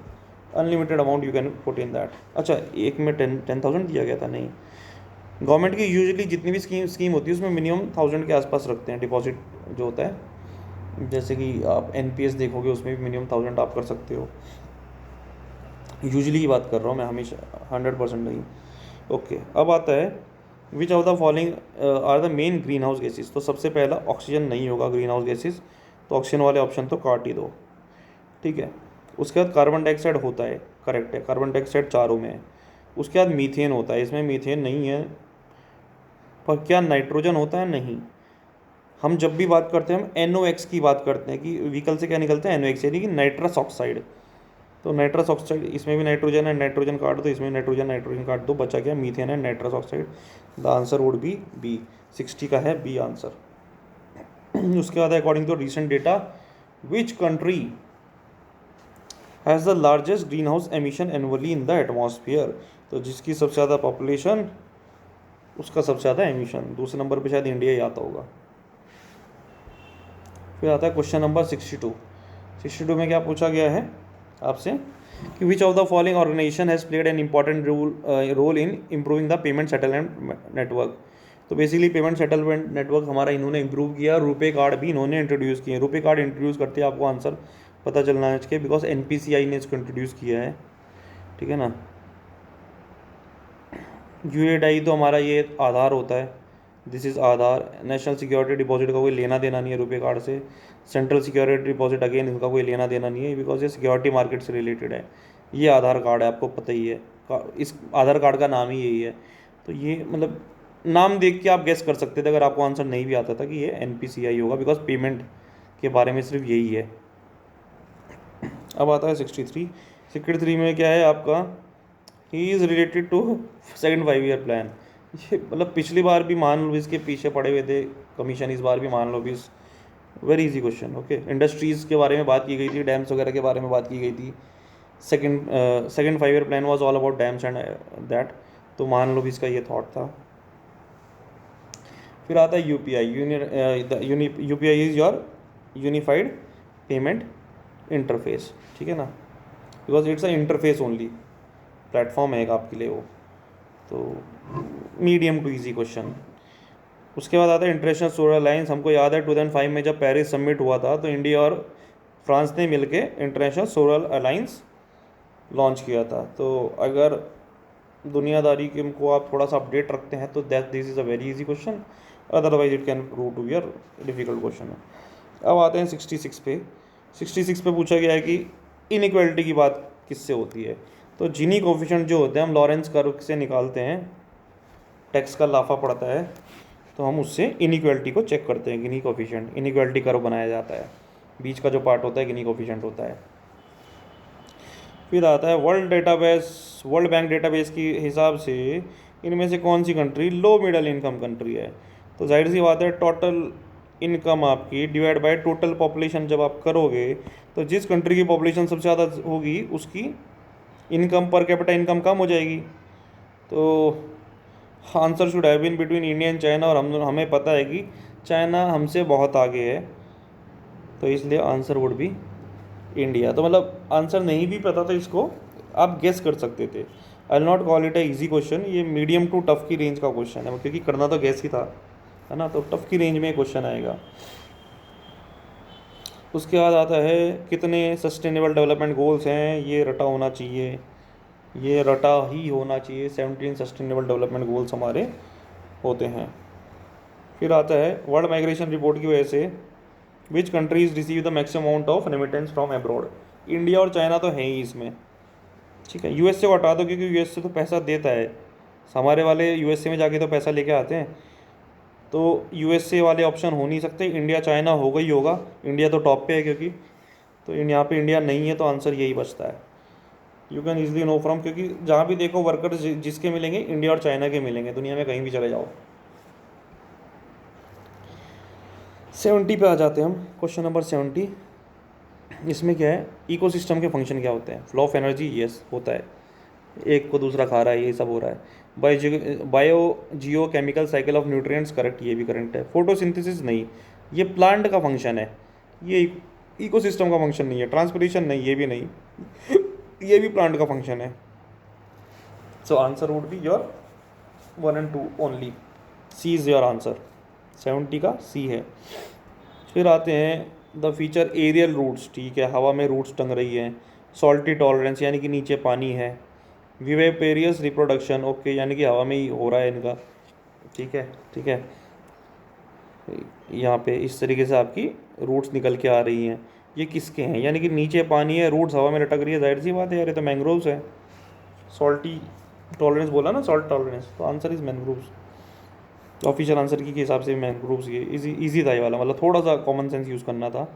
unlimited amount you can put in that. अच्छा, एक में 10,000 दिया गया था, नहीं। गवर्नमेंट की यूजुअली जितनी भी स्कीम होती है उसमें मिनिमम 1000 के आसपास रखते हैं डिपॉजिट जो होता है। जैसे कि आप NPS देखोगे उसमें भी मिनिमम 1000 आप कर सकते हो। यूजुअली की बात कर रहा हूँ मैं, हमेशा 100% नहीं। ओके, अब आता है which of the following are the main green house gases. तो सबसे पहला ऑक्सीजन नहीं होगा ग्रीन हाउस गैसेज, तो ऑक्सीजन वाले ऑप्शन तो काट ही दो, ठीक है। उसके बाद कार्बन डाइऑक्साइड होता है, करेक्ट है, कार्बन डाइऑक्साइड चारों में है। उसके बाद मीथेन होता है, इसमें मीथेन नहीं है। पर क्या नाइट्रोजन होता है, नहीं। हम जब भी बात करते हैं हम NOx की बात करते हैं कि व्हीकल से क्या निकलता है, NOx, यानी कि नाइट्रस ऑक्साइड। तो नाइट्रस ऑक्साइड, इसमें भी नाइट्रोजन है, नाइट्रोजन काट दो, इसमें नाइट्रोजन काट दो, बचा क्या, मीथेन है, nitrous oxide. The answer would be B. 60 का है बी आंसर। उसके बाद according to recent data, which country has the largest green house emission annually in the atmosphere. तो जिसकी सबसे ज़्यादा पॉपुलेशन उसका सबसे ज़्यादा एमिशन। दूसरे नंबर पे शायद इंडिया ही आता होगा। फिर आता है क्वेश्चन नंबर 62 में क्या पूछा गया है आपसे कि which of the following organization has played an important role in improving the payment settlement network. तो बेसिकली पेमेंट सेटलमेंट नेटवर्क हमारा इन्होंने इंप्रूव किया, रुपे कार्ड भी इन्होंने इंट्रोड्यूस किए। रुपे कार्ड इंट्रोड्यूस करते आपको आंसर पता चलना चाहिए, बिकॉज NPCI ने इसको इंट्रोड्यूस किया है, ठीक है ना। UAI तो हमारा ये आधार होता है, this is Aadhaar. National security deposit का कोई लेना देना नहीं है रुपे कार्ड से। सेंट्रल सिक्योरिटी डिपॉजिट अगेन इनका कोई लेना देना नहीं है, बिकॉज ये सिक्योरिटी मार्केट से रिलेटेड है। ये आधार कार्ड है, आपको पता ही है, इस आधार कार्ड का नाम ही यही है। तो ये मतलब नाम देख के आप गेस कर सकते थे अगर आपको आंसर नहीं भी आता था कि ये NPCI होगा, बिकॉज पेमेंट के बारे में सिर्फ यही है। अब आता है 63 में क्या है आपका, he is related to second 5 year plan. ये मतलब पिछली बार भी मान लो इसके पीछे पड़े हुए थे कमीशन, इस बार भी मान लो भी। Very easy question. Okay, industries के बारे में बात की गई थी, डैम्स वगैरह के बारे में बात की गई थी। Second 5 year plan was all about dams and that, तो मान लो भी इसका ये थॉट था। फिर आता है UPI, UPI is your unified payment interface, ठीक है ना, because it's a interface only, platform है एक आपके लिए वो। तो मीडियम टू इजी क्वेश्चन। उसके बाद आता है इंटरनेशनल सोलर अलायंस। हमको याद है 2005 में जब पेरिस समिट हुआ था तो इंडिया और फ्रांस ने मिलके इंटरनेशनल सोलर अलायंस लॉन्च किया था। तो अगर दुनियादारी के को आप थोड़ा सा अपडेट रखते हैं तो that this is a very easy question, otherwise it can prove to be a difficult question. अब आते हैं 66 पे। 66 पे पूछा गया है कि इनइक्वालिटी की बात किससे होती है। तो जिनी कोफिशिएंट जो होते हैं हम लॉरेंस कर्व से निकालते हैं, टैक्स का लाफा पड़ता है तो हम उससे इनइक्वालिटी को चेक करते हैं। गिनी कोफिशिएंट इनइक्वालिटी कर्व बनाया जाता है, बीच का जो पार्ट होता है गिनी कोफिशिएंट होता है। फिर आता है वर्ल्ड बैंक डेटाबेस की हिसाब से इनमें से कौन सी country low middle income country है। तो जाहिर सी बात है टोटल इनकम आपकी डिवाइड बाय टोटल पॉपुलेशन जब आप करोगे तो जिस कंट्री की पॉपुलेशन सबसे ज़्यादा होगी उसकी इनकम पर कैपिटा इनकम कम हो जाएगी। तो answer should have been between India and China, और हमें पता है कि चाइना हमसे बहुत आगे है, तो इसलिए आंसर वुड बी इंडिया। तो मतलब आंसर नहीं भी पता तो इसको आप गेस कर सकते थे। आई will not call it a easy question, ये मीडियम टू टफ की रेंज का क्वेश्चन है, क्योंकि करना तो गेस ही था, है ना, तो टफ की रेंज में क्वेश्चन आएगा। उसके बाद आता है कितने सस्टेनेबल डेवलपमेंट गोल्स हैं, ये रटा होना चाहिए, ये रटा ही होना चाहिए। 17 सस्टेनेबल डेवलपमेंट गोल्स हमारे होते हैं। फिर आता है वर्ल्ड माइग्रेशन रिपोर्ट की वजह से which countries receive the maximum amount of remittance from abroad. India और चाइना तो है ही इसमें, ठीक है। USA को हटा दो क्योंकि USA तो पैसा देता है, हमारे वाले USA में जाके तो पैसा लेके आते हैं, तो USA वाले ऑप्शन हो नहीं सकते। इंडिया चाइना होगा ही होगा, इंडिया तो टॉप पे है क्योंकि, तो यहाँ पे इंडिया नहीं है, तो आंसर यही बचता है। You can easily know from, क्योंकि जहाँ भी देखो वर्कर्स जिसके मिलेंगे इंडिया और चाइना के मिलेंगे, दुनिया में कहीं भी चले जाओ। 70 पे आ जाते हैं हम, क्वेश्चन नंबर 70। इसमें क्या है, इकोसिस्टम के फंक्शन क्या होते हैं। फ्लो ऑफ एनर्जी, यस होता है, एक को दूसरा खा रहा है, ये सब हो रहा है। Bio Jio chemical cycle of nutrients, correct, ये भी करेक्ट है। फोटोसिंथेसिस नहीं, ये प्लांट का फंक्शन है, ये इकोसिस्टम का फंक्शन नहीं है। ट्रांसपिरेशन नहीं, ये भी नहीं, ये भी प्लांट का फंक्शन है। So answer would be your 1 and 2 only, C is your answer, 70 का सी है। फिर आते हैं द फीचर एरियल रूट्स, ठीक है, हवा में रूट्स टंग रही हैं। सॉल्टी टॉलरेंस यानी कि नीचे पानी है। विवेपेरियस रिप्रोडक्शन, ओके, यानी कि हवा में ही हो रहा है इनका, ठीक है, ठीक है। यहाँ पे इस तरीके से आपकी रूट्स निकल के आ रही हैं। ये किसके हैं, यानी कि नीचे पानी है, रूट्स हवा में लटक रही है, जाहिर सी बात है यार, ये तो मैंग्रोव्स है। सॉल्टी टॉलरेंस बोला ना, सॉल्ट टॉलरेंस, तो answer is mangroves. Official answer key हिसाब से मैंग्रोव्स, ये इजी था ये वाला, मतलब थोड़ा सा कॉमन सेंस यूज़ करना था,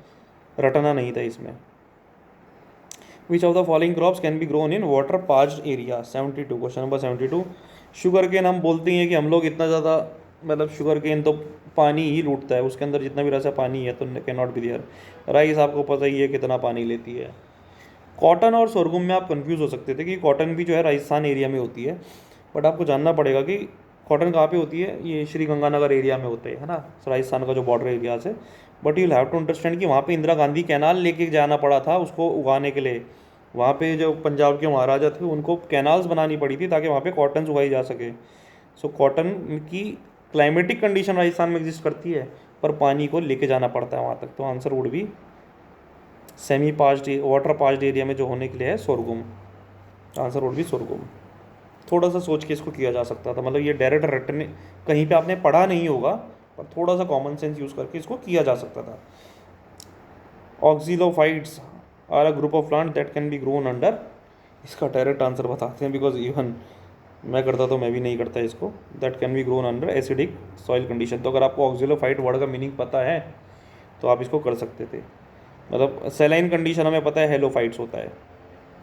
रटना नहीं था इसमें। Which of the following crops can be grown in water paused area, 72, question number 72। Sugar cane हम बोलते हैं कि हम लोग इतना ज़्यादा, मतलब शुगर केन तो पानी ही लूटता है, उसके अंदर जितना भी रस है पानी है, तो can not be there. Rice आपको पता ही है कितना पानी लेती है। कॉटन और sorghum में आप कंफ्यूज हो सकते थे कि कॉटन भी जो है राजस्थान एरिया में होती है, बट आपको जानना पड़ेगा कि कॉटन कहाँ पे होती है, ये श्री गंगानगर एरिया में होते हैं, है ना, राजस्थान का जो बॉर्डर एरिया से। But you have to understand कि वहाँ पे इंदिरा गांधी कैनाल लेके जाना पड़ा था उसको उगाने के लिए। वहाँ पे जो पंजाब के महाराजा थे उनको कैनाल्स बनानी पड़ी थी ताकि वहाँ पे कॉटन उगाई जा सके। सो कॉटन की क्लाइमेटिक कंडीशन राजस्थान में एग्जिस्ट करती है, पर पानी को लेके जाना पड़ता है वहाँ तक, तो आंसर वुड भी सेमी पाज्ड वाटर पाज्ड एरिया में जो होने के लिए है sorghum, answer would B sorghum। थोड़ा सा सोच के इसको किया जा सकता था, मतलब ये डायरेक्ट रटने कहीं पे आपने पढ़ा नहीं होगा, पर थोड़ा सा कॉमन सेंस यूज़ करके इसको किया जा सकता था। Oxylophytes are a group of plant that can be grown under, इसका डायरेक्ट आंसर बताते हैं, बिकॉज इवन मैं करता तो मैं भी नहीं करता इसको। That can be grown under acidic soil condition. तो अगर आपको ऑक्सिलोफाइट वर्ड का मीनिंग पता है तो आप इसको कर सकते थे। मतलब सेलाइन कंडीशन हमें पता है हेलोफाइट्स होता है,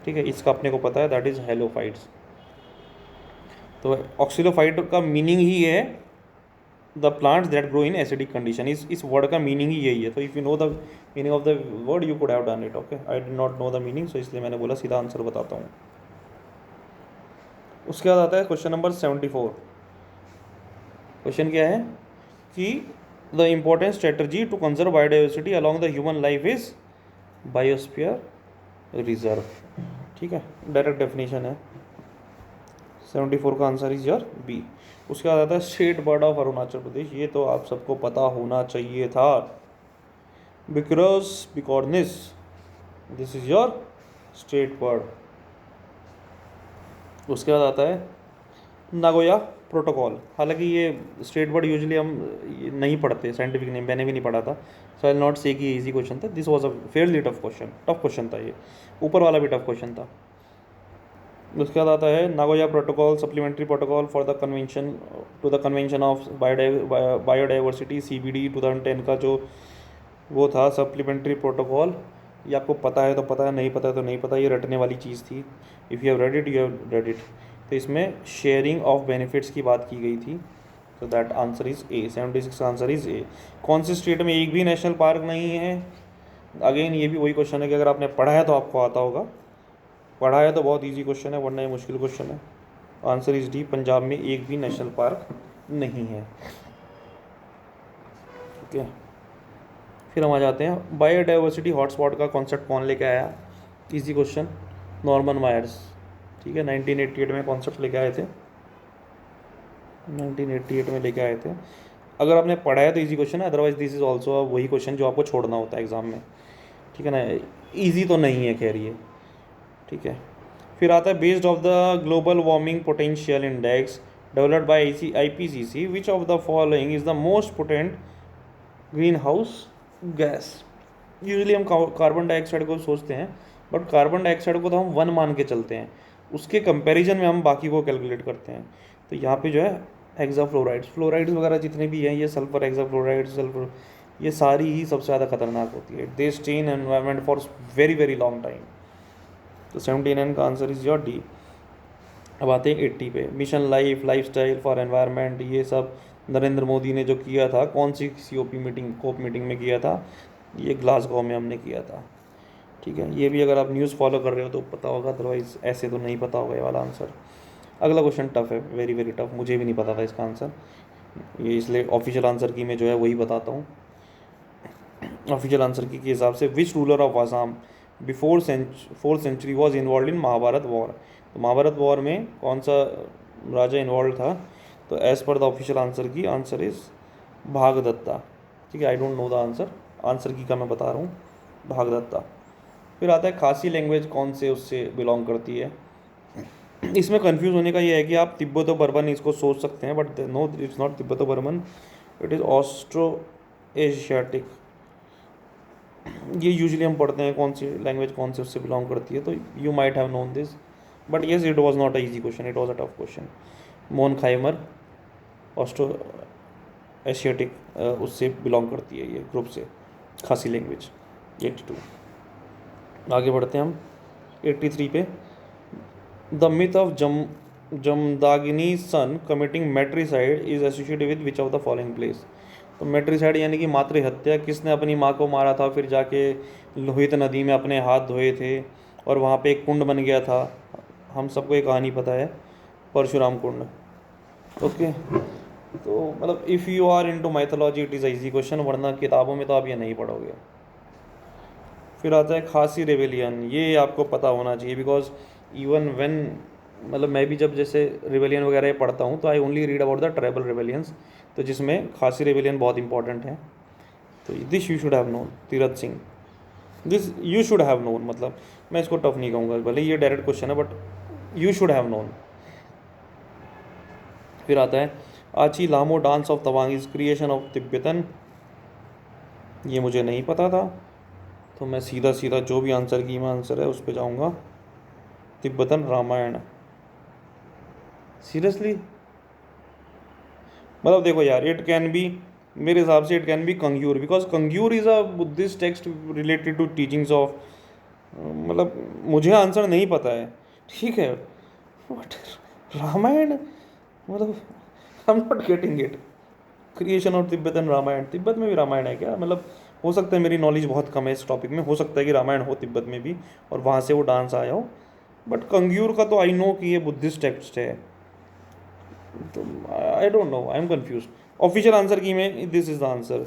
ठीक है, इसका अपने को पता है दैट इज़ हेलोफाइट्स। तो ऑक्सिलोफाइट का मीनिंग ही है the plants that grow in acidic condition. इस वर्ड का मीनिंग ही यही है। तो if you know the meaning of the word you could have done it. Okay, I did not know the meaning, so इसलिए मैंने बोला सीधा आंसर बताता हूँ। उसके बाद आता है क्वेश्चन नंबर 74। क्वेश्चन क्या है कि the important strategy to conserve biodiversity along the human life is biosphere reserve. ठीक है, डायरेक्ट डेफिनेशन है। 74 का आंसर इज योर बी। उसके बाद आता है state bird of Arunachal Pradesh. ये तो आप सबको पता होना चाहिए था, because bicornis, this is your state bird. उसके बाद आता है नागोया प्रोटोकॉल। हालांकि ये स्टेट बर्ड यूजुअली हम नहीं पढ़ते, साइंटिफिक नेम मैंने भी नहीं पढ़ा था, सो आई विल नॉट से कि इजी क्वेश्चन था। This was a fairly tough question था ये, ऊपर वाला भी टफ क्वेश्चन था। उसके बाद आता है Nagoya protocol, supplementary protocol for the convention to the convention of biodiversity CBD 2010 का जो वो था सप्लीमेंट्री प्रोटोकॉल। ये आपको पता है तो पता है, नहीं पता है तो नहीं पता, ये रटने वाली चीज़ थी। If you have read it you have read it. तो इसमें शेयरिंग ऑफ बेनिफिट्स की बात की गई थी। तो that answer is a. 76 answer is a. कौन से स्टेट में एक भी नेशनल पार्क नहीं है? अगेन ये भी वही क्वेश्चन है कि अगर आपने पढ़ा है तो आपको आता होगा, पढ़ा है तो बहुत इजी क्वेश्चन है, वरना ये मुश्किल क्वेश्चन है। आंसर इज डी, पंजाब में एक भी नेशनल पार्क नहीं है। ठीक है, फिर हम आ जाते हैं बायोडाइवर्सिटी हॉटस्पॉट का कॉन्सेप्ट कौन लेके आया? Easy question, Norman Myers. ठीक है, 1988 में कॉन्सेप्ट लेके आए थे, 1988 में लेके आए थे। अगर आपने पढ़ा है तो इजी क्वेश्चन है, अदरवाइज दिस इज ऑल्सो वही क्वेश्चन जो आपको छोड़ना होता है एग्जाम में। ठीक है ना, ईजी तो नहीं है खैर ये। ठीक है, फिर आता है based of the global warming potential index developed by IPCC which of the following is the most potent green house gas. Usually हम कार्बन डाइऑक्साइड को सोचते हैं, बट कार्बन डाइऑक्साइड को तो हम 1 मान के चलते हैं, उसके कंपैरिजन में हम बाकी को कैलकुलेट करते हैं। तो यहाँ पे जो है हेक्साफ्लोराइड्स, फ्लोराइड्स वगैरह जितने भी हैं, ये सल्फर हेक्साफ्लोराइड, सल्फर, ये सारी ही सबसे ज़्यादा खतरनाक होती है। They stay in environment for very very long time. तो 79 का आंसर इज योर डी। अब आते हैं 80 पे, mission life, lifestyle for environment. ये सब नरेंद्र मोदी ने जो किया था, कौन सी COP मीटिंग, कोप मीटिंग में किया था? ये ग्लासगो में हमने किया था। ठीक है, ये भी अगर आप न्यूज़ फॉलो कर रहे हो तो पता होगा, अदरवाइज ऐसे तो नहीं पता होगा ये वाला आंसर। अगला क्वेश्चन टफ है, वेरी वेरी टफ, मुझे भी नहीं पता था इसका आंसर, ये इसलिए ऑफिशियल आंसर की मैं जो है वही बताता हूँ। ऑफिशियल आंसर की के हिसाब से which ruler of Assam before 4th century was involve in Mahabharata war. तो महाभारत वॉर में कौन सा राजा इन्वॉल्व था? तो as per the official answer key answer is भागदत्ता। ठीक है, आई डोंट नो द आंसर की का मैं बता रहा हूँ, भागदत्ता। फिर आता है खासी लैंग्वेज कौन से उससे बिलोंग करती है? इसमें कंफ्यूज होने का ये है कि आप तिब्बतो बर्मन इसको सोच सकते हैं, but no it's not Tibeto Burman, it is Austro Asiatic. ये यूजुअली हम पढ़ते हैं कौन सी लैंग्वेज कौन से उससे बिलोंग करती है, तो you might have known this, but yes it was not a easy question, it was a tough question. मोन खाइमर ऑस्ट्रो एशियाटिक उससे बिलोंग करती है, ये ग्रुप से, खासी लैंग्वेज। 82। आगे बढ़ते हैं हम 83 पे, the myth of Jamadagni son committing matricide is associated with which of the following place. तो मैट्रिसाइड यानी कि मातृहत्या, किसने अपनी माँ को मारा था, फिर जाके लोहित नदी में अपने हाथ धोए थे और वहाँ पे एक कुंड बन गया था, हम सबको ये कहानी पता है, परशुराम कुंड। ओके, तो मतलब if you are into mythology it is easy question, वरना किताबों में तो आप ये नहीं पढ़ोगे। फिर आता है खासी रेवेलियन, ये आपको पता होना चाहिए, बिकॉज इवन व्हेन, मतलब मैं भी जब जैसे रेवेलियन वगैरह पढ़ता हूँ तो I only read about the tribal rebellions, तो जिसमें खासी रेवेलियन बहुत इंपॉर्टेंट है। तो this you should have known, Tirath Singh, this you should have known, मतलब मैं इसको टफ नहीं कहूँगा, भले ये डायरेक्ट क्वेश्चन है but you should have known. फिर आता है Ache Lhamo dance of Tawang is creation of Tibetan, ये मुझे नहीं पता था, तो मैं सीधा सीधा जो भी आंसर की मैं आंसर है उस पर जाऊँगा, तिब्बतन रामायण। सीरियसली, मतलब देखो यार, इट कैन बी, मेरे हिसाब से it can be Kangyur, because Kangyur is a Buddhist text related to teachings of, मतलब मुझे आंसर नहीं पता है, ठीक है, बट रामायण, मतलब I am not getting it. Creation of Tibet and Ramayana, Tibet में भी रामायण है क्या? मतलब हो सकता है मेरी नॉलेज बहुत कम है इस टॉपिक में, हो सकता है कि रामायण हो तिब्बत में भी और वहाँ से वो डांस आया हो, बट कंग्यूर का तो आई नो कि ये बुद्धिस्ट टेक्स्ट है, तो आई don't no, I am confuse. Official answer key में दिस इज द आंसर,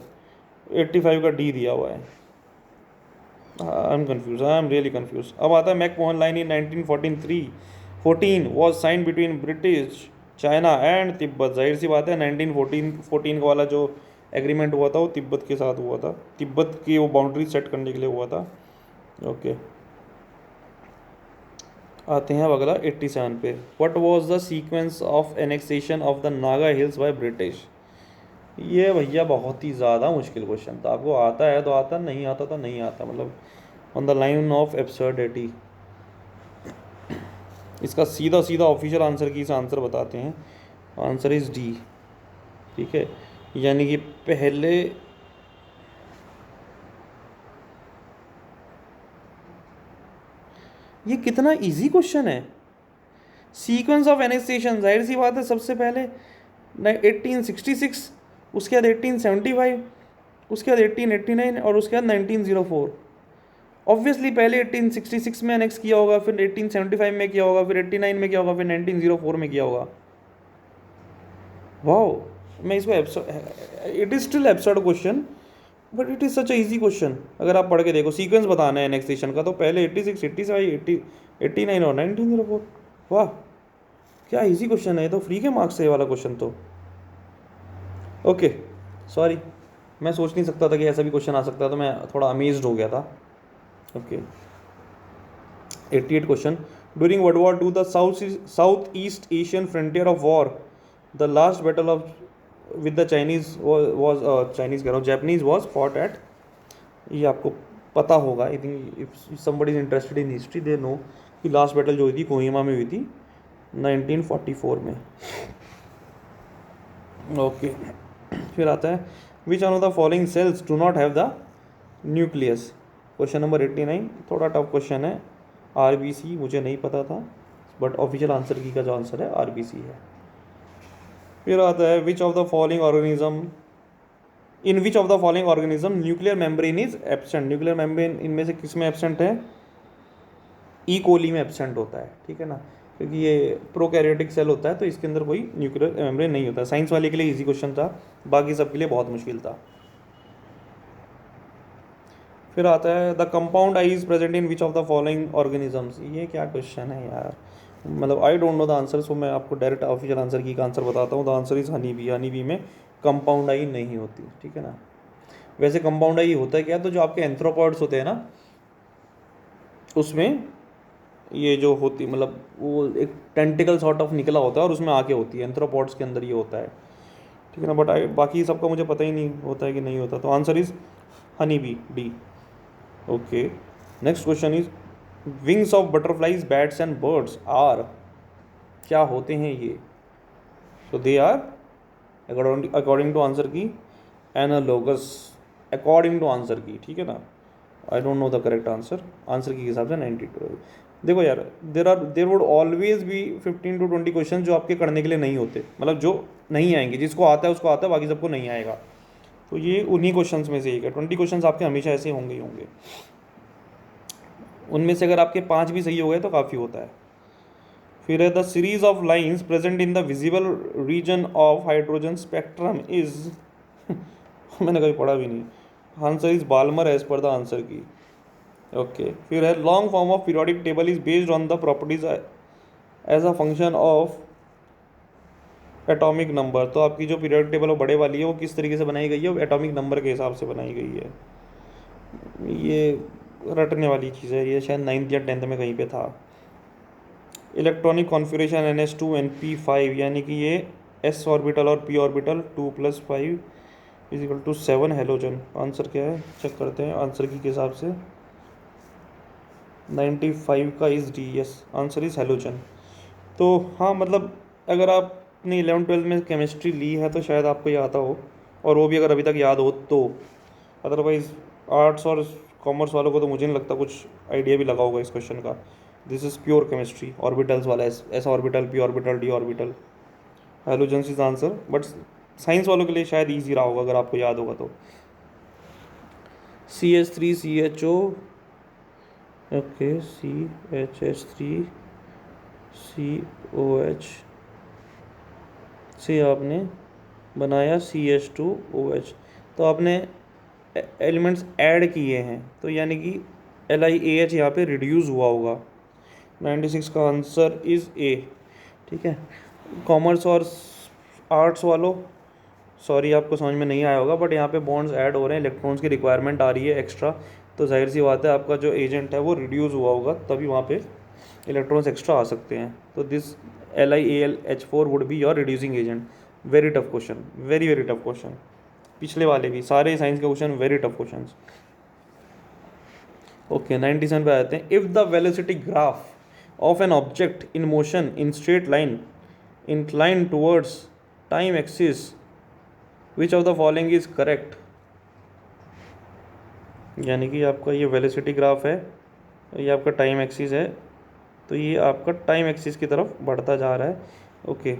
85 का डी दिया हुआ है। I am confuse, I am really confuse. अब आता है McMahon line in 1914 was sign between British China and Tibet. जाहिर सी बात है 1914 का वाला जो एग्रीमेंट हुआ था वो तिब्बत के साथ हुआ था, तिब्बत की वो बाउंड्री सेट करने के लिए हुआ था। ओके, आते हैं अब अगला 87 पे। What was the sequence of annexation of the Naga hills by British. ये भैया बहुत ही ज़्यादा मुश्किल क्वेश्चन था, आपको आता है तो आता, नहीं आता तो नहीं आता, मतलब on the line of absurdity. इसका सीधा सीधा ऑफिशियल आंसर की इस आंसर बताते हैं, आंसर इज डी, ठीक है, यानी कि पहले, ये कितना इजी क्वेश्चन है। सीक्वेंस ऑफ एनेक्सेशन, जाहिर सी बात है सबसे पहले 1866, उसके बाद 1875, उसके बाद 1889 और उसके बाद 1904। ऑब्वियसली पहले 1866 में एनेक्स किया होगा, फिर 1875 में किया होगा, फिर 89 में किया होगा, फिर 1904 में किया होगा। वाओ, मैं इसको it is still absurd question, but it is such a easy question. अगर आप पढ़ के देखो, सीक्वेंस बताना है एनेक्सेशन का, तो पहले 86, 87, 89 और 1904। वाह, क्या इजी क्वेश्चन है, ये तो फ्री के मार्क्स है ये वाला क्वेश्चन तो। ओके, सॉरी, मैं सोच नहीं सकता था कि ऐसा भी क्वेश्चन आ सकता है, तो मैं थोड़ा अमेज्ड हो गया था। Okay, 88 question. During world war two the south east Asian frontier of war, the last battle of with the Chinese was, Chinese कह रहा हूँ, जैपनीज वॉज फॉट एट, ये आपको पता होगा, I think if somebody is interested in history they know कि last battle जो हुई थी कोहिमा में हुई थी 1944 में। ओके, फिर आता है which one of the following sales do not have the nucleus. Question number 89, थोड़ा टफ क्वेश्चन है। आरबीसी मुझे नहीं पता था, बट ऑफिशियल आंसर की का जो आंसर है आरबीसी है। फिर आता है which of the following organism, in which of the following organism nuclear membrane is absent. Nuclear membrane इनमें से किस में एब्सेंट है? ई कोली में एब्सेंट होता है, ठीक है ना, क्योंकि ये प्रोकैरियोटिक सेल होता है तो इसके अंदर कोई न्यूक्लियर मेम्ब्रेन नहीं होता। साइंस वाले के लिए इजी क्वेश्चन था, बाकी सब के लिए बहुत मुश्किल था। फिर आता है the compound eye is present in which of the following organisms. ये क्या क्वेश्चन है यार, मतलब I don't know the answer, so मैं आपको डायरेक्ट ऑफिशियल आंसर की का आंसर बताता हूँ। The answer is honey B. Honey bee में कंपाउंड आई नहीं होती, ठीक है ना। वैसे कंपाउंड आई होता है क्या, तो जो आपके एंथ्रोपॉड्स होते हैं ना, उसमें ये जो होती, मतलब वो एक टेंटिकल सॉर्ट ऑफ निकला होता है और उसमें आके होती है, एंथ्रोपॉड्स के अंदर ये होता है, ठीक है ना। बट बाकी सबका मुझे पता ही नहीं होता है कि नहीं होता, तो answer is honey bee, D. Okay, next question is wings of butterflies bats and birds are, क्या होते हैं ये? So they are according to answer key analogous, according to answer key, ठीक है ना। I don't know the correct answer, answer key हिसाब से 92। देखो यार, there would always be 15 to 20 question जो आपके करने के लिए नहीं होते, मतलब जो नहीं आएंगे, जिसको आता है उसको आता है, बाकी सबको नहीं आएगा। तो ये उन्हीं क्वेश्चंस में से एक है। 20 क्वेश्चंस आपके हमेशा ऐसे होंगे ही होंगे, उनमें से अगर आपके 5 भी सही हो गए तो काफ़ी होता है। फिर है the series of lines present in the visible region of hydrogen spectrum is मैंने कभी पढ़ा भी नहीं, answer is Balmer as per the answer key. Okay, फिर है long form of periodic table is based on the properties as a function of atomic number. तो आपकी जो पीरियोडिक टेबल वो बड़े वाली है, वो किस तरीके से बनाई गई है? वो एटॉमिक नंबर के हिसाब से बनाई गई है। ये रटने वाली चीज़ है, ये शायद 9th या 10th में कहीं पे था। इलेक्ट्रॉनिक कॉन्फ़िगरेशन NH2 NP5, यानी कि ये s ऑर्बिटल और p ऑर्बिटल 2+5 = 7 हेलोजन। आंसर क्या है चेक करते हैं आंसर की के हिसाब से, 95 का is D, yes, answer is halogen. तो हाँ, मतलब अगर आपने 11-12 में केमिस्ट्री ली है तो शायद आपको ये आता हो, और वो भी अगर अभी तक याद हो तो। अदरवाइज़ आर्ट्स और कॉमर्स वालों को तो मुझे नहीं लगता कुछ आइडिया भी लगा होगा इस क्वेश्चन का। This is pure chemistry, orbitals वाला, s orbital, p orbital, d orbital, halogens is answer. But science वालों के लिए शायद ईजी रहा होगा अगर आपको याद होगा तो। CH3CHO, ओके, CHH3COH से आपने बनाया CH2OH, तो आपने एलिमेंट्स ऐड किए हैं, तो यानी कि LiAH यहाँ पे रिड्यूस हुआ होगा। 96 का आंसर इज़ ए। ठीक है, कॉमर्स और आर्ट्स वालों, सॉरी आपको समझ में नहीं आया होगा, बट यहाँ पे बॉन्ड्स ऐड हो रहे हैं, इलेक्ट्रॉन्स की रिक्वायरमेंट आ रही है एक्स्ट्रा, तो जाहिर सी बात है आपका जो एजेंट है वो रिड्यूस हुआ होगा, तभी वहाँ पे इलेक्ट्रॉन्स एक्स्ट्रा आ सकते हैं। तो this LiAlH4 would be your reducing agent. Very tough question, very very tough question. पिछले वाले भी सारे साइंस के question very tough question. Okay, 97 पे आते हैं। If the velocity graph of an object in motion in straight line incline towards time axis, which of the following is correct. यानी कि आपका ये वेलोसिटी ग्राफ है, ये आपका टाइम एक्सिस है, तो ये आपका टाइम एक्सिस की तरफ बढ़ता जा रहा है। ओके,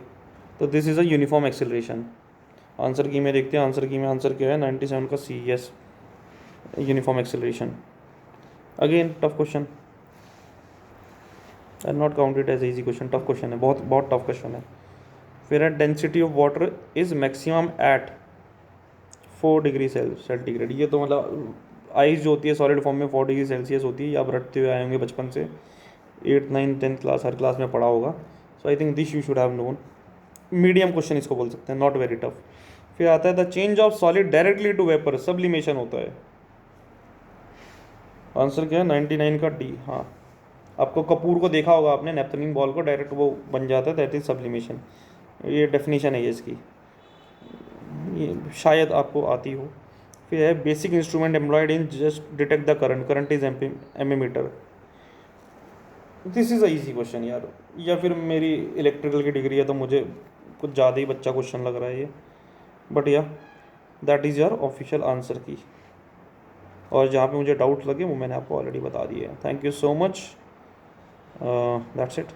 तो this is a uniform acceleration. Answer key में देखते हैं, आंसर की में आंसर क्या है, 97 का C, yes, uniform acceleration. Again tough question, I not count it as easy question, tough question है, बहुत बहुत टफ क्वेश्चन है। फिर है density of water is maximum at 4 degree centigrade. ये तो मतलब आइस जो होती है सॉलिड फॉर्म में 4 डिग्री सेल्सियस होती है, ये आप रटते हुए आए होंगे बचपन से, 8th 9th 10th क्लास, हर क्लास में पढ़ा होगा। So I think this you should have known. Medium question इसको बोल सकते हैं, नॉट वेरी टफ। फिर आता है the change of solid directly to vapour, sublimation होता है। आंसर क्या है, 99 का डी। हाँ, आपको कपूर को देखा होगा आपने, नेपथलीन बॉल को डायरेक्ट वो बन जाता है, दैट इज सब्लिमेशन। ये डेफिनेशन है ये इसकी, ये शायद आपको आती हो। फिर है basic instrument employed in just detect the current, current is ammeter. This is a easy question यार, या फिर मेरी इलेक्ट्रिकल की डिग्री है तो मुझे कुछ ज़्यादा ही बच्चा क्वेश्चन लग रहा है ये, बट या that is your official answer की। और जहाँ पे मुझे डाउट लगे वो मैंने आपको ऑलरेडी बता दिए हैं। Thank you so much, that's it.